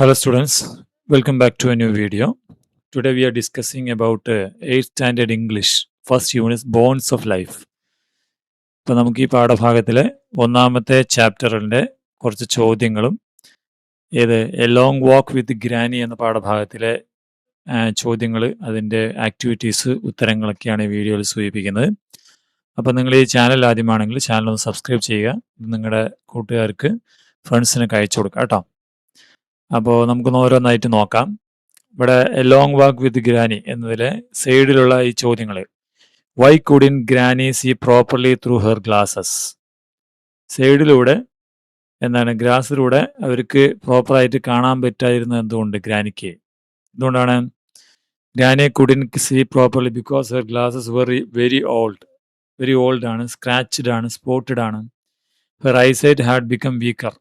Hello students, welcome back to a new video. Today we are discussing about 8th standard English, first unit, Bonds of Life. ഇപ്പോൾ നമുക്ക് ഈ പാഠഭാഗത്തിലെ ഒന്നാമത്തെ ചാപ്റ്ററിൻ്റെ കുറച്ച് ചോദ്യങ്ങളും A long walk with granny എന്ന പാഠഭാഗത്തിലെ ചോദ്യങ്ങൾ, അതിൻ്റെ ആക്ടിവിറ്റീസ്, ഉത്തരങ്ങളൊക്കെയാണ് ഈ വീഡിയോയിൽ സൂചിപ്പിക്കുന്നത്. അപ്പോൾ നിങ്ങൾ ഈ ചാനൽ ആദ്യമാണെങ്കിൽ ചാനൽ ഒന്ന് സബ്സ്ക്രൈബ് ചെയ്യുക, നിങ്ങളുടെ കൂട്ടുകാർക്ക്, ഫ്രണ്ട്സിനൊക്കെ അയച്ചു കൊടുക്കുക കേട്ടോ. അപ്പോൾ നമുക്കൊന്ന് ഓരോന്നായിട്ട് നോക്കാം. ഇവിടെ a long walk with granny എന്നതിലെ സൈഡിലുള്ള ഈ ചോദ്യങ്ങൾ. Why couldn't granny see properly through her glasses? സൈഡിലൂടെ ഗ്ലാസ്സിലൂടെ അവർക്ക് പ്രോപ്പറായിട്ട് കാണാൻ പറ്റാതിരുന്നത് എന്തുകൊണ്ട് ഗ്രാനിക്ക്? എന്തുകൊണ്ടാണ്? Granny couldn't see properly because her glasses were very old ആണ്, സ്ക്രാച്ച്ഡ് ആണ്, സ്പോട്ടഡ് ആണ്. Her eyesight had become weaker,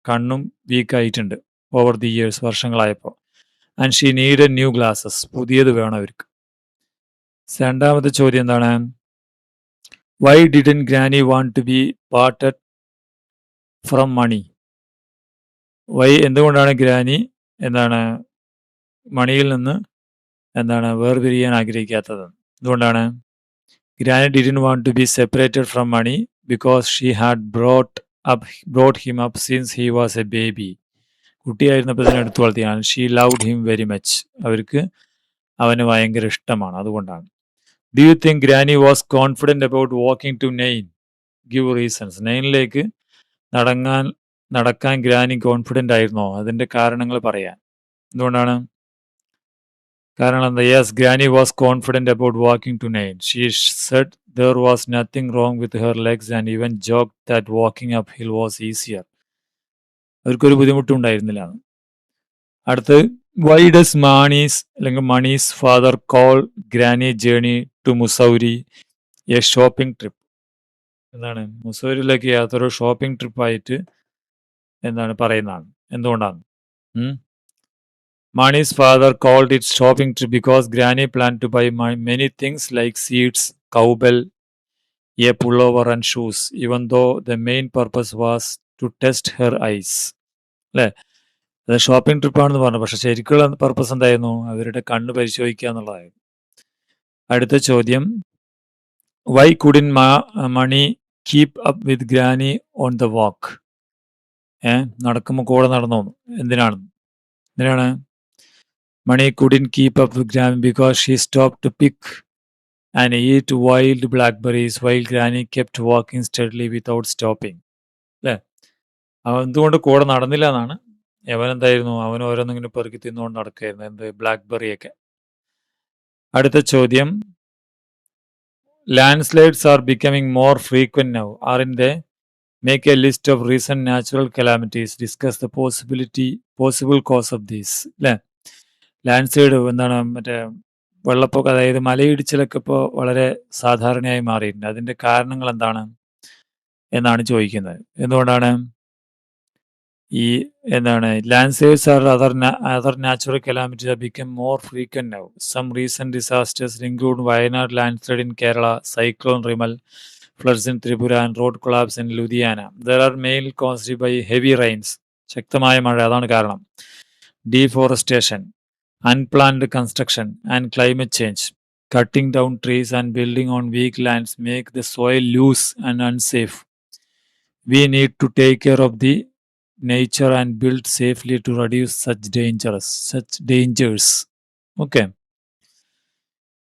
കണ്ണും വീക്കായിട്ടുണ്ട് ഓവർ ദി ഇയേഴ്സ്, വർഷങ്ങളായപ്പോൾ. And she needed new glasses, പുതിയത് വേണം അവർക്ക്. രണ്ടാമത്തെ ചോദ്യം എന്താണ്? Why didn't granny want to be parted from Mani? എന്തുകൊണ്ടാണ് ഗ്രാനി മണിയിൽ നിന്ന് വേർപിരിയാൻ ആഗ്രഹിക്കാത്തത്? എന്തുകൊണ്ടാണ്? Granny didn't want to be separated from Mani because she had brought him up since he was a baby. കുട്ടിയായിരുന്നപ്പോൾ തന്നെ എടുത്തു വളർത്തിയാണ്. She loved him very much, അവർക്ക് അവന് ഭയങ്കര ഇഷ്ടമാണ്, അതുകൊണ്ടാണ്. Do you think granny was confident about walking to Nain? Give reasons. നെയിനിലേക്ക് നടക്കാൻ ഗ്രാനി കോൺഫിഡൻ്റ് ആയിരുന്നോ? അതിൻ്റെ കാരണങ്ങൾ പറയാൻ. എന്തുകൊണ്ടാണ്? കാരണം എന്താ? Yes, granny was confident about walking to Nain. She said there was nothing wrong with her legs and even joke that walking up hill was easier. അവർക്കൊരു ബുദ്ധിമുട്ടും ഉണ്ടായിരുന്നില്ല. അടുത്ത്, why does Mani's father call granny journey to Mussoorie a shopping trip? മുസൗരിയിലേക്ക് യാതൊരു shopping ട്രിപ്പായിട്ട് പറയുന്നതാണ്. എന്തുകൊണ്ടാണ്? Mani's father called it shopping trip because granny plan to buy many things like seeds, cowbell, a പുള്ളോവർ and shoes, even though the main purpose was to test her eyes. അല്ലേ? അത് shopping ട്രിപ്പാണെന്ന് പറഞ്ഞു, പക്ഷെ ശരിക്കുള്ള പർപ്പസ് എന്തായിരുന്നു? അവരുടെ കണ്ണ് പരിശോധിക്കുക എന്നുള്ളതായിരുന്നു. അടുത്ത ചോദ്യം, why couldn't Mani keep up with granny on the walk? നടക്കുമ്പോൾ കൂടെ നടന്നോ? എന്തിനാണ് Mani couldn't keep up with granny because she stop to pick and eat wild blackberries while granny kept walking steadily without stopping. അല്ലേ? അവൻ എന്തുകൊണ്ട് കൂടെ നടന്നില്ല എന്നാണ്. അവൻ ഓരോന്നിങ്ങനെ പെറുക്കി തിന്നുകൊണ്ട് നടക്കുകയായിരുന്നു, ബ്ലാക്ക്ബെറിയൊക്കെ. അടുത്ത ചോദ്യം, landslides are becoming more frequent now, aren't they? Make a list of recent natural calamities, discuss the possible cause of these. അല്ലേ? ലാൻഡ്സ്ലൈഡ് വെള്ളപ്പൊക്കം, അതായത് മലയിടിച്ചിലൊക്കെ ഇപ്പോൾ വളരെ സാധാരണയായി മാറിയിട്ടുണ്ട്. അതിന്റെ കാരണങ്ങൾ എന്താണ് എന്നാണ് ചോദിക്കുന്നത്. എന്തുകൊണ്ടാണ് landslides or other natural calamities have become more frequent now. Some recent disasters include Wayanad landslide in Kerala, cyclone Rimal, floods in Tripura, and road collapse in Ludhiana. There are mainly caused by heavy rains. ശക്തമായ മഴ, അതാണ് കാരണം. Deforestation, unplanned construction, and climate change. Cutting down trees and building on weak lands make the soil loose and unsafe. We need to take care of the nature and build safely to reduce such dangers. Okay.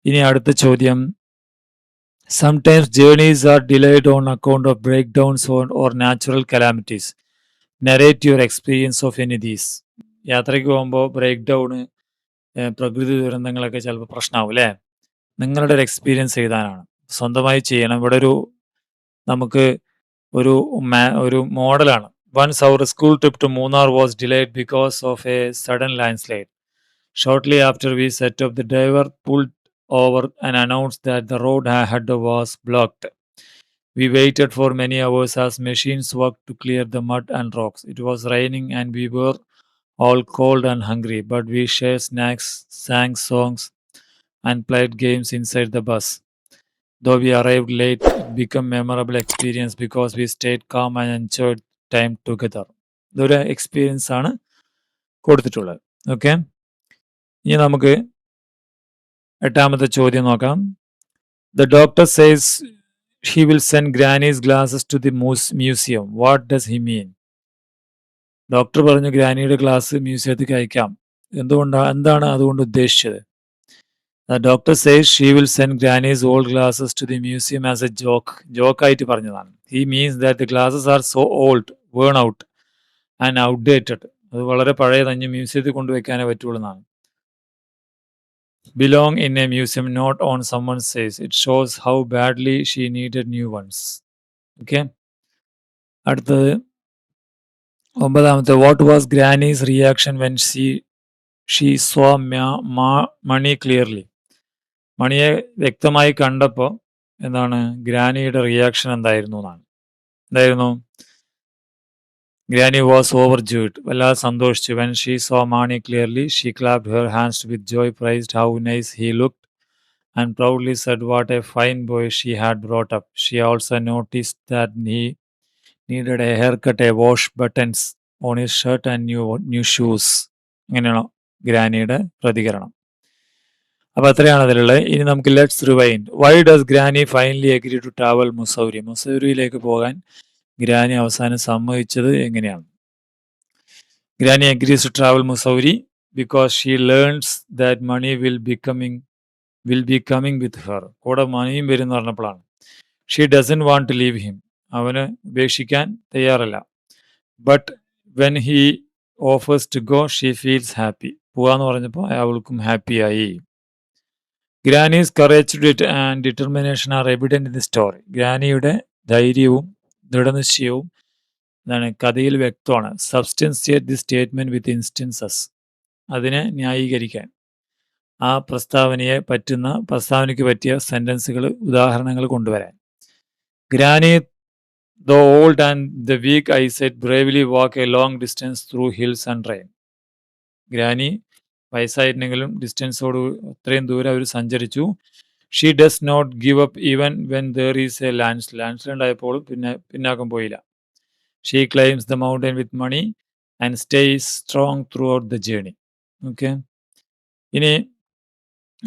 ഇനി അടുത്ത ചോദ്യം, sometimes journeys are delayed on account of breakdowns or natural calamities. Narrate your experience of any of these. യാത്രയ്ക്ക് പോകുമ്പോൾ break down, പ്രകൃതി ദുരന്തങ്ങളൊക്കെ ചിലപ്പോൾ പ്രശ്നമാവും. അല്ലേ? നിങ്ങളുടെ ഒരു എക്സ്പീരിയൻസ് എഴുതാനാണ്, സ്വന്തമായി ചെയ്യണം. ഇവിടെ നമുക്ക് ഒരു മോഡലാണ്. Once our school trip to Munnar was delayed because of a sudden landslide. Shortly after we set up, the driver pulled over and announced that the road ahead was blocked. We waited for many hours as machines worked to clear the mud and rocks. It was raining and we were all cold and hungry, but we shared snacks, sang songs, and played games inside the bus. Though we arrived late, it became a memorable experience because we stayed calm and enjoyed time together. ഇതൊരു experience ആണ്. കൊടുത്തിട്ടുള്ളത്. Okay, ഇനി നമുക്ക് 8ാമത്തെ ചോദ്യം നോക്കാം. The doctor says he will send Granny's glasses to the museum. What does he mean? Doctor പറഞ്ഞു ഗ്രാനിയുടെ glass മ്യൂസിയത്തിലേക്ക് അയക്കാം. എന്താണ് അതുകൊണ്ട് ഉദ്ദേശിച്ചത്? The doctor says she will send Granny's old glasses to the museum as a joke ആയിട്ട് പറഞ്ഞതാണ്. He means that the glasses are so old, worn out and outdated. അത് വളരെ പഴയതഞ്ഞ് മ്യൂസിയത്തിൽ കൊണ്ടുവയ്ക്കാനേ പറ്റുള്ളൂ എന്നാണ്. Belong in a museum, not on someone says. It shows how badly she needed new ones. Okay. അടുത്തത് 9ാമത്തെ. What was Granny's reaction when she saw money clearly? മണിയെ വ്യക്തമായി കണ്ടപ്പോൾ എന്താണ് ഗ്രാനിയുടെ reaction എന്തായിരുന്നു? Granny was overjoyed. വല്ലാതെ സന്തോഷിച്ചു. When she saw Mani clearly, she clapped her hands with joy, praised how nice he looked, and proudly said what a fine boy she had brought up. She also noticed that he needed a haircut, a wash, buttons on his shirt and new shoes. അങ്ങനെയാണോ ഗ്രാനിയുടെ പ്രതികരണം? അപ്പോൾ അത്രയാണ് അതിലുള്ളത്. ഇനി നമുക്ക് let's rewind. Why does granny finally agree to travel Mussoorie? മുസൗരിയിലേക്ക് പോകാൻ granny അവസാനം സമ്മതിച്ചത് എങ്ങനെയാണ്? Granny agrees to travel Mussoorie because she learns that Mani will be coming with her. കൂടെ മണിയും വരും പറഞ്ഞപ്പോഴാണ്. She doesn't want to leave him. അവന് ഉപേക്ഷിക്കാൻ തയ്യാറല്ല. But when he offers to go she feels happy. പോവാന്ന് പറഞ്ഞപ്പോൾ അവൾക്കും ഹാപ്പിയായി. Granny's courage and determination are evident in the story. ഗ്രാനിയുടെ ധൈര്യവും ദൃഢനിശ്ചയവും കഥയിൽ വ്യക്തമാണ്. Substantiate the statement with instances. അതിനെ ന്യായീകരിക്കാൻ ആ പ്രസ്താവനയ്ക്ക് പറ്റിയ സെന്റൻസുകൾ, ഉദാഹരണങ്ങൾ കൊണ്ടുവരാൻ. Granny the old and the weak I set bravely walk a long distance through hills and rain. Granny വയസ്സായിരുന്നെങ്കിലും ഡിസ്റ്റൻസോട് അത്രയും ദൂരം അവർ സഞ്ചരിച്ചു. She does not give up even when there is a landslide ആയപ്പോഴും പിന്നാക്കം പോയില്ല. She climbs the mountain with Mani and stays strong throughout the journey. Okay, ഇനി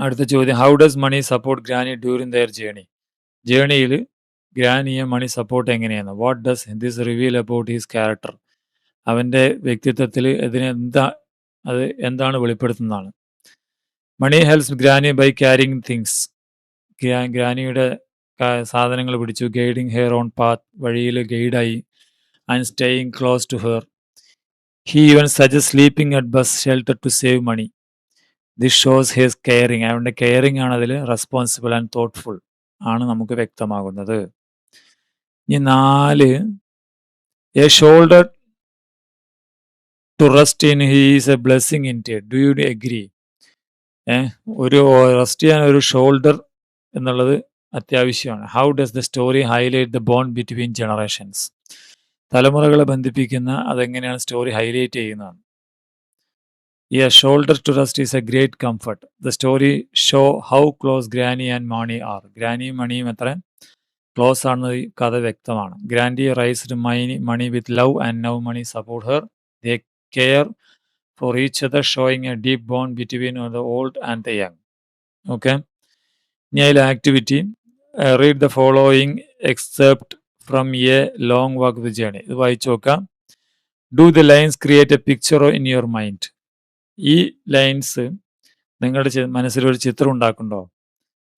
അടുത്ത ചോദ്യം. How does Mani support granny during their journey? ജേണിയിൽ ഗ്രാനിയെ Mani support എങ്ങനെയാണ്? What does this reveal about his character? അവൻ്റെ വ്യക്തിത്വത്തിൽ അത് എന്താണ് വെളിപ്പെടുത്തുന്നതാണ്? Mani helps granny by carrying things. ഗ്രാനിയുടെ സാധനങ്ങൾ പിടിച്ചു. ഗൈഡിങ് ഹെയർ ഓൺ പാത്ത്, വഴിയിൽ ഗൈഡായി. And staying close to her. He even suggest sleeping at bus shelter to save money. This shows his caring. അവൻ്റെ കെയറിങ് ആണ് അതിൽ. റെസ്പോൺസിബിൾ ആൻഡ് തോട്ട്ഫുൾ ആണ് നമുക്ക് വ്യക്തമാകുന്നത്. ഇനി 4, a shoulder to rest in he is a blessing in it. Do you agree? ഒരു rest ചെയ്യാൻ ഒരു ഷോൾഡർ എന്നുള്ളത് അത്യാവശ്യമാണ്. How does the story highlight the bond between generations? തലമുറകളെ ബന്ധിപ്പിക്കുന്ന അതെങ്ങനെയാണ് സ്റ്റോറി ഹൈലൈറ്റ് ചെയ്യുന്നതാണ്. A shoulder to rest is a great comfort. The story show how close granny and Mani are. ഗ്രാനിയും മണിയും എത്ര ക്ലോസ് ആണെന്ന് ഈ കഥ വ്യക്തമാണ്. Granny raised Mani with love and now money support her. They care for each other, showing a deep bond between the old and the young. Okay. Now, activity. Read the following excerpt from a long walk the journey. ഇത് വായിച്ചോക്കാം. Do the lines create a picture in your mind? ഈ lines നിങ്ങളുടെ മനസ്സിലൊരു ചിത്രം ഉണ്ടാക്കുന്നുണ്ടോ?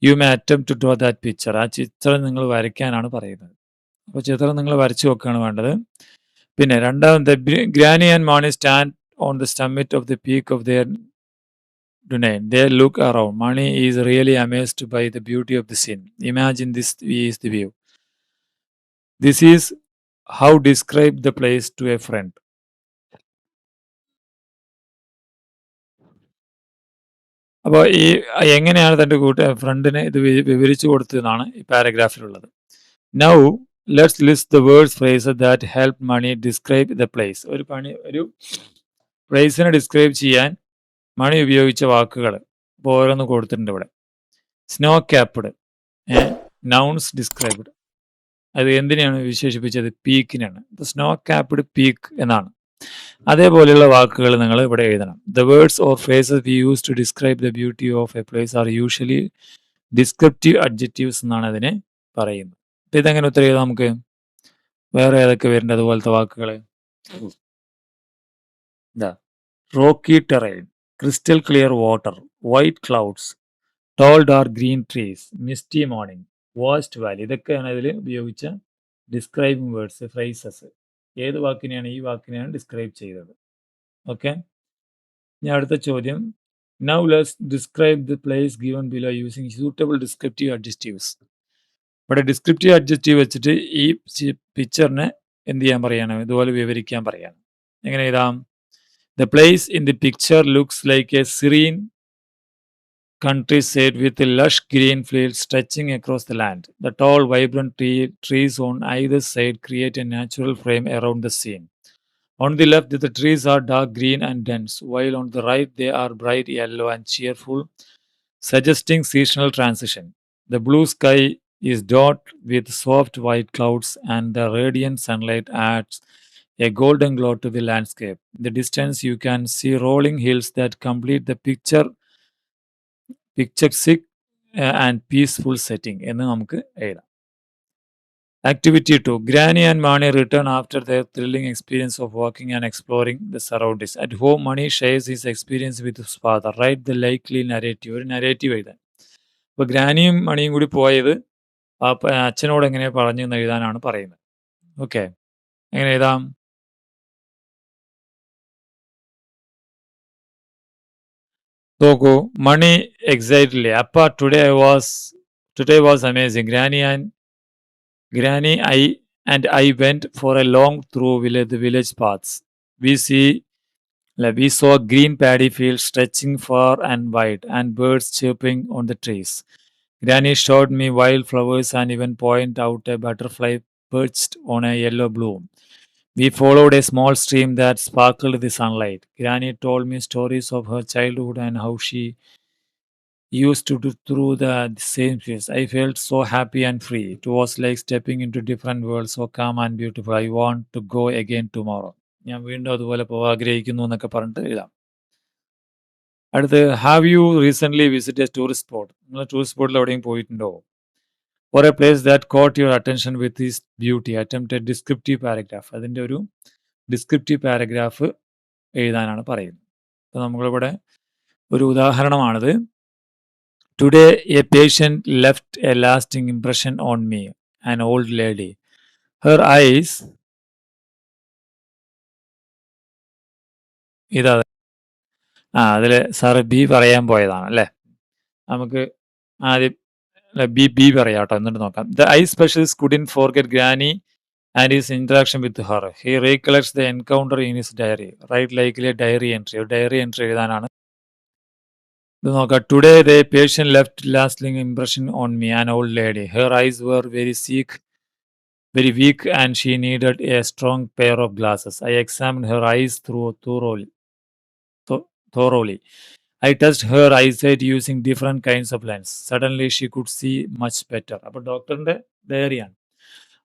You may attempt to draw that picture. ആ ചിത്രം നിങ്ങൾ വരയ്ക്കാനാണ് പറയുന്നത്. അപ്പോൾ ചിത്രം നിങ്ങൾ വരച്ചു നോക്കുകയാണ് വേണ്ടത്. പിന്നെ രണ്ടാമത്തെ, granny and Mani stand on the summit of the peak of their domain. They look around. Mani is really amazed by the beauty of the scene. Imagine this is the view. This is how describe the place to a friend. അപ്പോൾ ഈ എങ്ങനെയാണ് തൻ്റെ ഫ്രണ്ടിനെ ഇത് വിവരിച്ചു കൊടുത്തതെന്നാണ് ഈ പാരഗ്രാഫിലുള്ളത്. Now let's list the words phrases that help Mani describe the place. ഒരു പ്ലേസിനെ describe ചെയ്യാൻ മണി ഉപയോഗിച്ച വാക്കുകൾ ഇപ്പോൾ ഓരോന്ന് കൊടുത്തിട്ടുണ്ട് ഇവിടെ. Snow capped, nouns described. അത് എന്തിനെയാണ് വിശേഷിപ്പിച്ചത്? പീക്കിനാണ്. ഇപ്പോൾ സ്നോ ക്യാപ്ഡ് പീക്ക് എന്നാണ്. അതേപോലെയുള്ള വാക്കുകൾ നിങ്ങൾ ഇവിടെ എഴുതണം. The words or phrases we use to describe the beauty of a place are usually descriptive adjectives എന്നാണ് അതിനെ പറയുന്നത്. അപ്പൊ ഇതെങ്ങനെ ഉത്തരം ചെയ്താൽ നമുക്ക്? വേറെ ഏതൊക്കെ വരുന്നുണ്ട് അതുപോലത്തെ വാക്കുകൾ? ഇതാ, rocky terrain, crystal clear water, white clouds, tall dark green trees, misty morning, vast valley. ഇതൊക്കെയാണ് ഇതിൽ ഉപയോഗിച്ച ഡിസ്ക്രൈബിംഗ് വേർഡ്സ്, ഫ്രൈസസ്. ഏത് വാക്കിനെയാണ്? ഈ വാക്കിനെയാണ് ഡിസ്ക്രൈബ് ചെയ്തത്. ഓക്കെ, ഇനി അടുത്ത ചോദ്യം. Now let's describe the place given below using suitable descriptive adjectives. ഇവിടെ ഡിസ്ക്രിപ്റ്റീവ് അഡ്ജക്റ്റീവ് വെച്ചിട്ട് ഈ പിക്ചറിനെ എന്ത് ചെയ്യാൻ പറയാണ്? ഇതുപോലെ വിവരിക്കാൻ പറയാണ്. എങ്ങനെ എഴുതാം? The place in the picture looks like A serene countryside with lush green fields stretching across the land. The tall, vibrant trees on either side create a natural frame around the scene. On the left, the trees are dark green and dense, while on the right, they are bright yellow and cheerful, suggesting seasonal transition. The blue sky is dotted with soft white clouds, and the radiant sunlight adds a golden glow to the landscape. In the distance, you can see rolling hills that complete the picturesque and peaceful setting എന്ന് നമുക്ക് എഴുതാം. Activity 2. Granny and Mani return after their thrilling experience of walking and exploring the surroundings. At home, Mani shares his experience with his father. Write the likely narrative. ഒരു narrative എഴുതാൻ. അപ്പോൾ ഗ്രാനിയും മണിയും കൂടി പോയത് അച്ഛനോട് എങ്ങനെ പറഞ്ഞു എന്ന് എഴുതാനാണ് പറയുന്നത്. ഓക്കെ, എങ്ങനെ എഴുതാം? നോക്കൂ, മണി എക്സൈറ്റ്ലി, അപ്പ today was amazing. Granny, I went for a long through the village paths. We saw green paddy fields stretching far and wide, and birds chirping on the trees. Granny showed me wildflowers and even pointed out a butterfly perched on a yellow bloom. We followed a small stream that sparkled in the sunlight. Granny told me stories of her childhood and how she used to do through the same fields. I felt so happy and free. It was like stepping into different worlds, so calm and beautiful. I want to go again tomorrow. ഞാൻ വീണ്ടും അതുപോലെ പോകാൻ ആഗ്രഹിക്കുന്നു എന്നൊക്കെ പറഞ്ഞിട്ട് എഴുതാം. അടുത്ത്, have you recently visit a tourist spot? നിങ്ങൾ ടൂറിസ്റ്റ് സ്പോട്ടിൽ എവിടെയും പോയിട്ടുണ്ടോ? Or a place that caught your attention with his beauty. Attempt a descriptive paragraph. അതിൻ്റെ ഒരു ഡിസ്ക്രിപ്റ്റീവ് പാരഗ്രാഫ് എഴുതാനാണ് പറയുന്നത്. അപ്പോൾ നമ്മളിവിടെ ഒരു ഉദാഹരണമാണിത്. Today, a patient left a lasting impression on me, an old lady. Her eyes, ഇതാ അതിൽ സാറ് ബി പറയാൻ പോയതാണ് അല്ലേ? നമുക്ക് ആദ്യം ബി പറയാം കേട്ടോ, എന്നിട്ട് നോക്കാം. The eye specialist couldn't forget Granny and his interaction with her. He recollects the encounter in his diary. Write likely a diary entry. ഒരു ഡയറി എൻട്രി എഴുതാനാണ്. ഇത് നോക്കാം. Today, the patient left lasting impression on me, an old lady. Her eyes were very weak and she needed a strong pair of glasses. I examined her eyes thoroughly. I touched her eyesight using different kinds of lens. Suddenly she could see much better. അപ്പോൾ ഡോക്ടറിന്റെ ഡയറിയാണ്.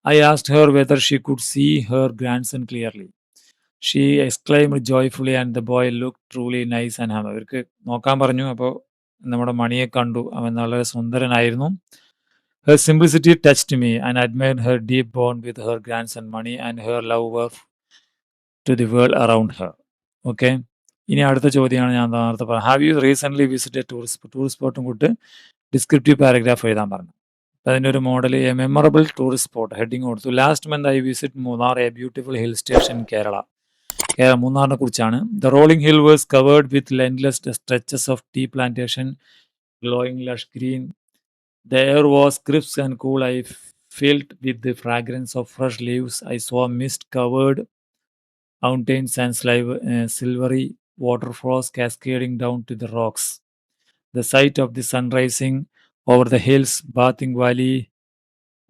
I asked her whether she could see her grandson clearly. She exclaimed joyfully and the boy looked truly nice and happy. അവർക്ക് നോക്കാൻ പറഞ്ഞു. അപ്പോൾ നമ്മുടെ മണിയെ കണ്ടു. അവൻ വളരെ സുന്ദരനായിരുന്നു. Her simplicity touched me and I admired her deep bond with her grandson Mani and her love to the world around her. Okay. ഇനി അടുത്ത ചോദ്യമാണ് ഞാൻ നേരത്തെ പറഞ്ഞത്. Have you recently visit tourist സ്പോട്ടും കൂട്ട് ഡിസ്ക്രിപ്റ്റീവ് പാരഗ്രാഫ് എഴുതാൻ പറഞ്ഞു. അതിൻ്റെ ഒരു model, a memorable tourist spot heading കൊടുത്തു. Last month I visit Munnar, a beautiful hill station in Kerala. മൂന്നാറിനെ കുറിച്ചാണ്. The rolling hill was covered with endless stretches of tea plantation, glowing lush green. The air was crisp and cool. I filled with the fragrance of fresh leaves. I saw mist-covered mountains and silvery waterfalls cascading down to the rocks. The sight of the sun rising over the hills, bathing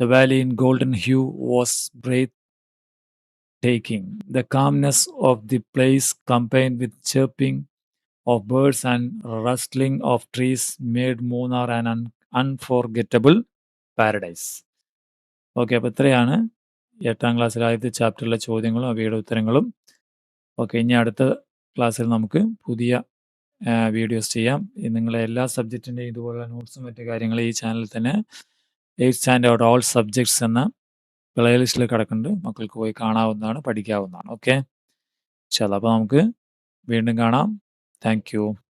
the valley in golden hue, was breathtaking. The calmness of the place, combined with chirping of birds and rustling of trees, made Munnar an unforgettable paradise. Okay, അപ്പോൾ ഇത്രയാണ് 8ാം ക്ലാസ്സിലെ ആദ്യത്തെ ചാപ്റ്ററിലെ ചോദ്യങ്ങളും അവയുടെ ഉത്തരങ്ങളും. Okay. ഇനി അടുത്ത ക്ലാസ്സിൽ നമുക്ക് പുതിയ വീഡിയോസ് ചെയ്യാം. നിങ്ങളെ എല്ലാ സബ്ജക്റ്റിൻ്റെയും ഇതുപോലുള്ള നോട്ട്സും മറ്റു കാര്യങ്ങളും ഈ ചാനലിൽ തന്നെ 8th സ്റ്റാൻഡേർഡ് ഓൾ സബ്ജക്ട്സ് എന്ന പ്ലേലിസ്റ്റിൽ കിടക്കുന്നുണ്ട്. മക്കൾക്ക് പോയി കാണാവുന്നതാണ്, പഠിക്കാവുന്നതാണ്. ഓക്കെ. ഇൻഷാ അല്ലാഹ്. അപ്പോൾ നമുക്ക് വീണ്ടും കാണാം. Thank you.